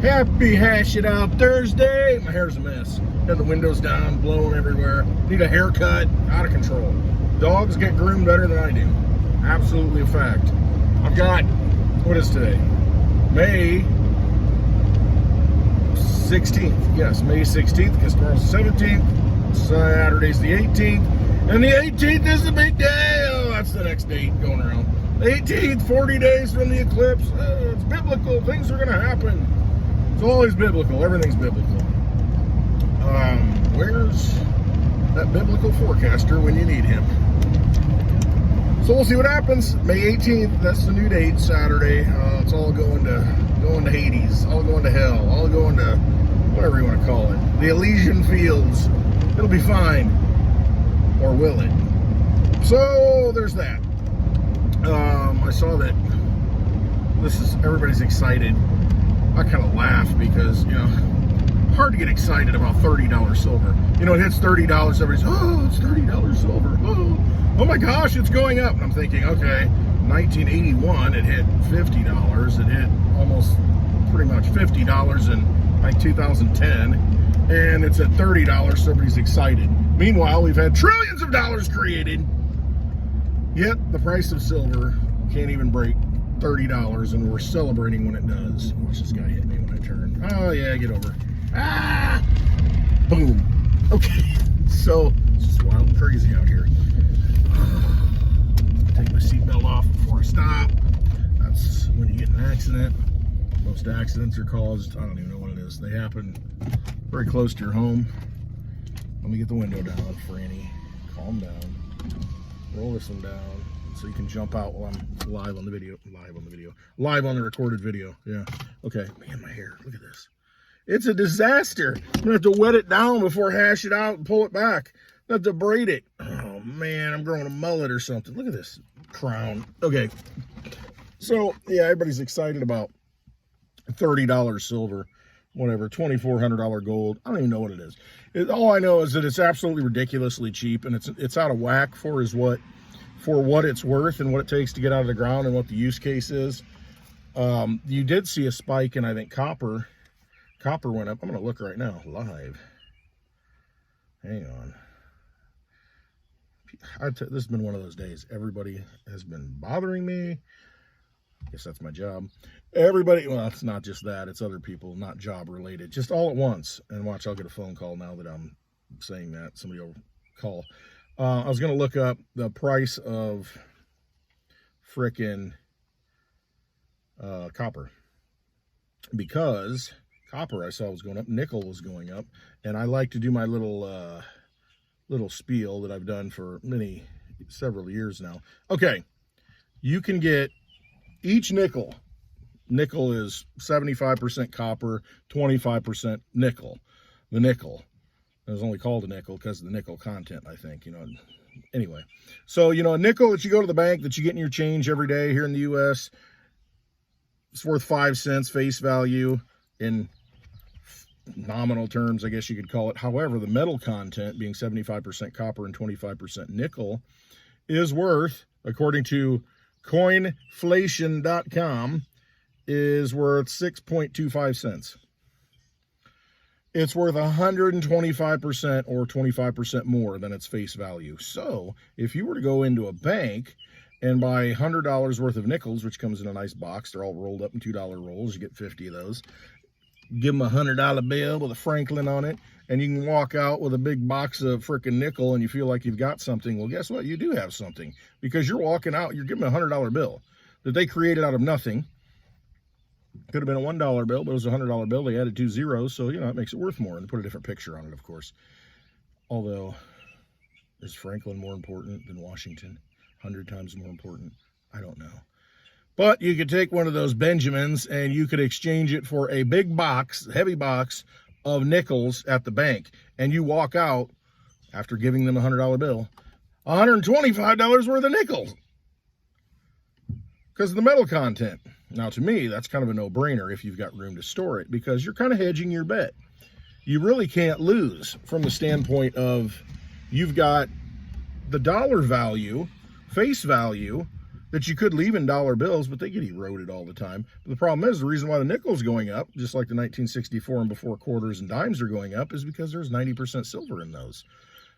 Happy Hash It Out Thursday. My hair's a mess. Got the windows down, blowing everywhere. Need a haircut. Out of control. Dogs get groomed better than I do. Absolutely a fact. I've got, what is today? May 16th. Yes, May 16th, because tomorrow's the 17th. Saturday's the 18th. And the 18th is the big day. Oh, that's the next date going around. The 18th, 40 days from the eclipse. It's biblical. Things are going to happen. It's always biblical. Everything's biblical. Where's that biblical forecaster when you need him? So we'll see what happens. May 18th, that's the new date, Saturday. It's all going to Hades, all going to hell, all going to whatever you want to call it. The Elysian Fields. It'll be fine. Or will it? So there's that. I saw that everybody's excited. I kind of laugh because, hard to get excited about $30 silver. It hits $30, everybody's, oh, it's $30 silver. Oh my gosh, it's going up. And I'm thinking, okay, 1981, it hit $50. It hit almost pretty much $50 in like 2010. And it's at $30, so everybody's excited. Meanwhile, we've had trillions of dollars created. Yet the price of silver can't even break $30, and we're celebrating when it does. Watch this guy hit me when I turn. Oh yeah, get over. Ah! Boom. Okay. So it's just wild and crazy out here. Take my seatbelt off before I stop. That's when you get in an accident. Most accidents are caused, I don't even know what it is. They happen very close to your home. Let me get the window down, Franny. Calm down. Roll this one down so you can jump out while I'm live on the recorded video. Yeah. Okay. Man, my hair. Look at this. It's a disaster. I'm gonna have to wet it down before I hash it out and pull it back. I have to braid it. Oh man, I'm growing a mullet or something. Look at this crown. Okay. So yeah, everybody's excited about $30 silver, whatever, $2,400 gold. I don't even know what it is. All I know is that it's absolutely ridiculously cheap, and it's out of whack for what it's worth and what it takes to get out of the ground and what the use case is. You did see a spike in, I think, copper. Copper went up. I'm going to look right now, live. Hang on. This has been one of those days. Everybody has been bothering me. I guess that's my job. Everybody, well, it's not just that. It's other people, not job related. Just all at once. And watch, I'll get a phone call now that I'm saying that. Somebody will call. I was going to look up the price of frickin' copper. Because copper I saw was going up. Nickel was going up. And I like to do my little spiel that I've done for several years now. Okay. You can get each nickel is 75% copper, 25% nickel. The nickel is only called a nickel because of the nickel content, I think, Anyway, so, a nickel that you go to the bank that you get in your change every day here in the U.S., it's worth 5 cents face value in nominal terms, I guess you could call it. However, the metal content, being 75% copper and 25% nickel, is worth, according to CoinVigilante.com, is worth 6.25 cents. It's worth 125% or 25% more than its face value. So if you were to go into a bank and buy $100 worth of nickels, which comes in a nice box, they're all rolled up in $2 rolls, you get 50 of those. Give them a $100 bill with a Franklin on it, and you can walk out with a big box of frickin' nickel and you feel like you've got something. Well, guess what? You do have something, because you're walking out, you're giving a $100 bill that they created out of nothing. Could have been a $1 bill, but it was a $100 bill. They added 2 zeros, so, it makes it worth more. And put a different picture on it, of course. Although, is Franklin more important than Washington? 100 times more important? I don't know. But you could take one of those Benjamins and you could exchange it for a big box, heavy box of nickels at the bank. And you walk out, after giving them a $100 bill, $125 worth of nickels. Because of the metal content. Now, to me, that's kind of a no-brainer if you've got room to store it, because you're kind of hedging your bet. You really can't lose from the standpoint of you've got the dollar value, face value, that you could leave in dollar bills, but they get eroded all the time. But the problem is, the reason why the nickel's going up, just like the 1964 and before quarters and dimes are going up, is because there's 90% silver in those.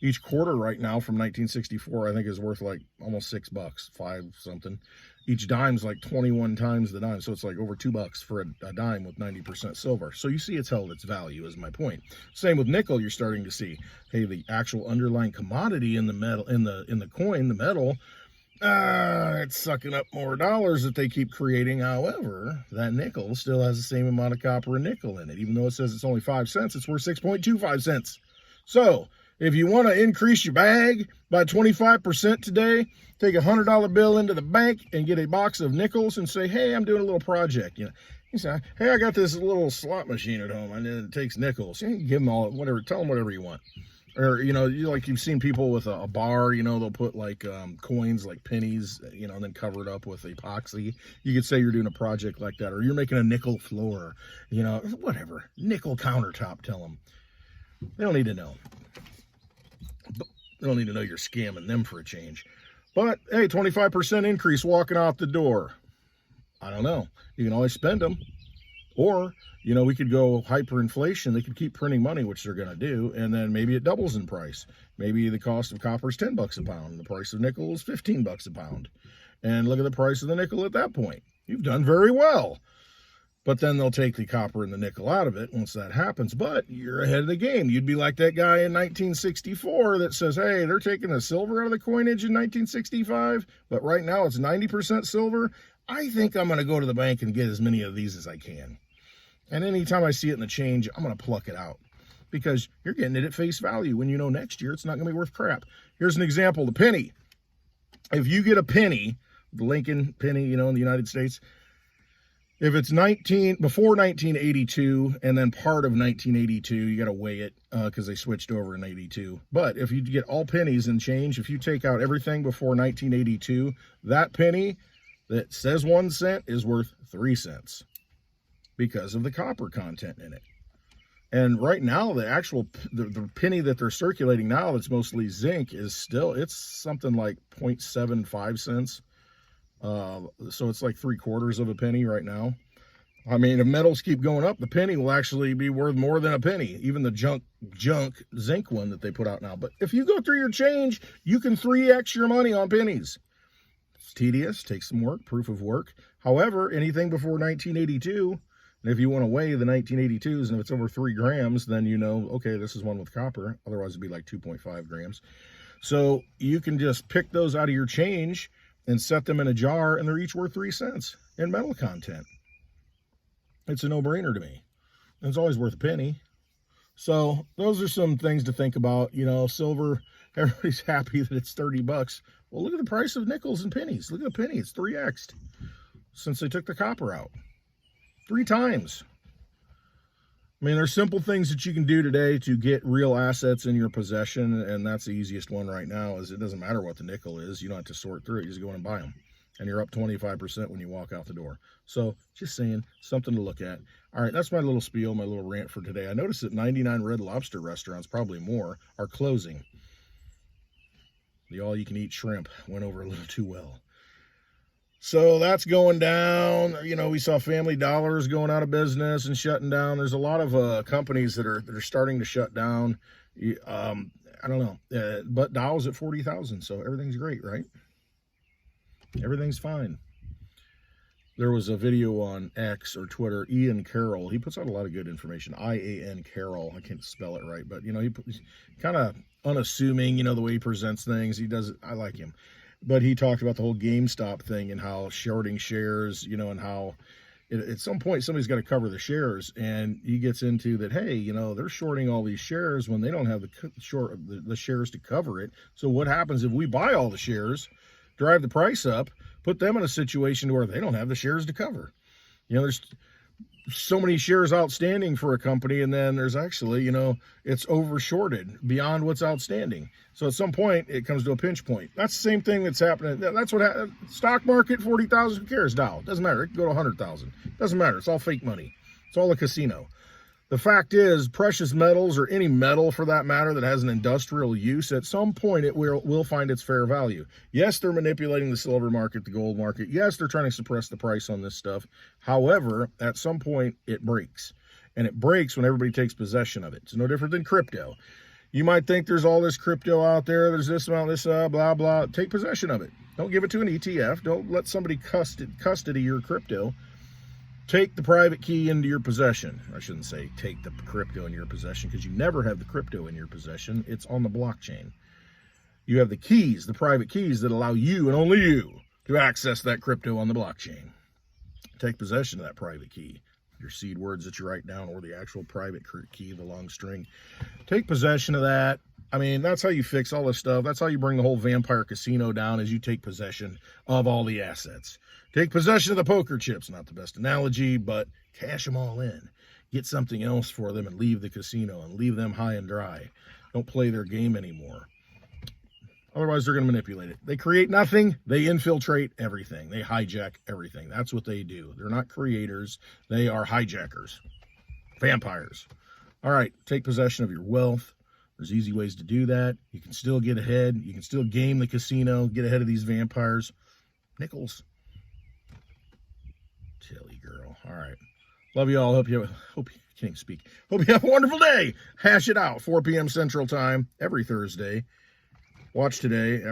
Each quarter right now from 1964, I think, is worth like almost $6, 5 something. Each dime's like 21 times the dime, so it's like over $2 for a dime with 90% silver. So you see it's held its value, is my point. Same with nickel. You're starting to see, hey, the actual underlying commodity in the metal, in the coin, the metal, it's sucking up more dollars that they keep creating. However, that nickel still has the same amount of copper and nickel in it. Even though it says it's only 5 cents, it's worth 6.25 cents. So if you want to increase your bag by 25% today, take a $100 bill into the bank and get a box of nickels and say, hey, I'm doing a little project. You say, hey, I got this little slot machine at home and it takes nickels. You give them all, whatever, tell them whatever you want. Or, like you've seen people with a bar, they'll put like coins, like pennies, and then cover it up with epoxy. You could say you're doing a project like that, or you're making a nickel floor, whatever. Nickel countertop, tell them. They don't need to know. They don't need to know you're scamming them for a change. But, hey, 25% increase walking out the door. I don't know. You can always spend them. Or, we could go hyperinflation. They could keep printing money, which they're going to do, and then maybe it doubles in price. Maybe the cost of copper is $10 a pound, and the price of nickel is $15 a pound. And look at the price of the nickel at that point. You've done very well. But then they'll take the copper and the nickel out of it once that happens. But you're ahead of the game. You'd be like that guy in 1964 that says, hey, they're taking the silver out of the coinage in 1965, but right now it's 90% silver. I think I'm going to go to the bank and get as many of these as I can. And anytime I see it in the change, I'm going to pluck it out because you're getting it at face value when you know next year it's not going to be worth crap. Here's an example, the penny. If you get a penny, the Lincoln penny, in the United States, if it's before 1982 and then part of 1982, you got to weigh it because they switched over in 82. But if you get all pennies and change, if you take out everything before 1982, that penny that says 1 cent is worth 3 cents because of the copper content in it. And right now, the penny that they're circulating now that's mostly zinc is still, it's something like 0.75 cents. So it's like 3/4 of a penny right now. I mean, if metals keep going up, the penny will actually be worth more than a penny, even the junk zinc one that they put out now. But if you go through your change, you can 3x your money on pennies. It's tedious, takes some work, proof of work. However, anything before 1982, and if you want to weigh the 1982s and if it's over 3 grams, then okay, this is one with copper. Otherwise it'd be like 2.5 grams. So you can just pick those out of your change and set them in a jar, and they're each worth 3 cents in metal content. It's a no-brainer to me. And it's always worth a penny. So those are some things to think about. Silver, everybody's happy that it's $30. Well, look at the price of nickels and pennies. Look at the penny. It's 3x'd since they took the copper out. 3 times. I mean, there's simple things that you can do today to get real assets in your possession, and that's the easiest one right now, is it doesn't matter what the nickel is. You don't have to sort through it. You just go in and buy them, and you're up 25% when you walk out the door. So just saying, something to look at. All right, that's my little spiel, my little rant for today. I noticed that 99 Red Lobster restaurants, probably more, are closing. The all-you-can-eat shrimp went over a little too well. So that's going down. We saw Family Dollars going out of business and shutting down. There's a lot of companies that are starting to shut down. I don't know. But Dow's at 40,000, so everything's great, right? Everything's fine. There was a video on X or Twitter, Ian Carroll. He puts out a lot of good information. I-A-N Carroll. I can't spell it right, but he's kind of unassuming, the way he presents things. I like him. But he talked about the whole GameStop thing and how shorting shares, and how at some point somebody's got to cover the shares. And he gets into that, hey, they're shorting all these shares when they don't have the shares to cover it. So what happens if we buy all the shares, drive the price up, put them in a situation where they don't have the shares to cover? There's so many shares outstanding for a company, and then there's actually, it's over shorted beyond what's outstanding. So at some point it comes to a pinch point. That's the same thing that's happening. That's what stock market, 40,000, who cares? Dow, doesn't matter. It can go to 100,000. Doesn't matter. It's all fake money. It's all a casino. The fact is, precious metals, or any metal for that matter that has an industrial use, at some point it will find its fair value. Yes, they're manipulating the silver market, the gold market. Yes, they're trying to suppress the price on this stuff. However, at some point it breaks. And it breaks when everybody takes possession of it. It's no different than crypto. You might think there's all this crypto out there. There's this amount, this, blah, blah. Take possession of it. Don't give it to an ETF. Don't let somebody custody your crypto. Take the private key into your possession. I shouldn't say take the crypto in your possession, because you never have the crypto in your possession. It's on the blockchain. You have the keys, the private keys that allow you and only you to access that crypto on the blockchain. Take possession of that private key. Your seed words that you write down, or the actual private key, the long string. Take possession of that. I mean, that's how you fix all this stuff. That's how you bring the whole vampire casino down, as you take possession of all the assets. Take possession of the poker chips. Not the best analogy, but cash them all in. Get something else for them and leave the casino and leave them high and dry. Don't play their game anymore. Otherwise, they're going to manipulate it. They create nothing. They infiltrate everything. They hijack everything. That's what they do. They're not creators. They are hijackers. Vampires. All right, take possession of your wealth. There's easy ways to do that. You can still get ahead. You can still game the casino, get ahead of these vampires. Nickels. Tilly girl. All right. Love you all. Hope you can't speak. Hope you have a wonderful day. Hash it out. 4 p.m. Central Time every Thursday. Watch today.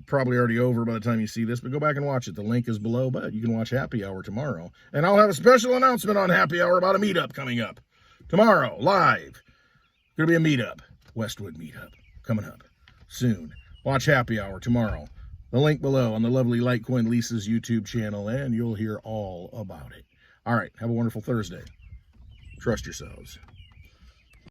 Probably already over by the time you see this, but go back and watch it. The link is below, but you can watch Happy Hour tomorrow. And I'll have a special announcement on Happy Hour about a meetup coming up. Tomorrow, live. Going to be a meetup. Westwood meetup. Coming up soon. Watch Happy Hour tomorrow. The link below on the lovely Litecoin Lisa's YouTube channel, and you'll hear all about it. All right. Have a wonderful Thursday. Trust yourselves.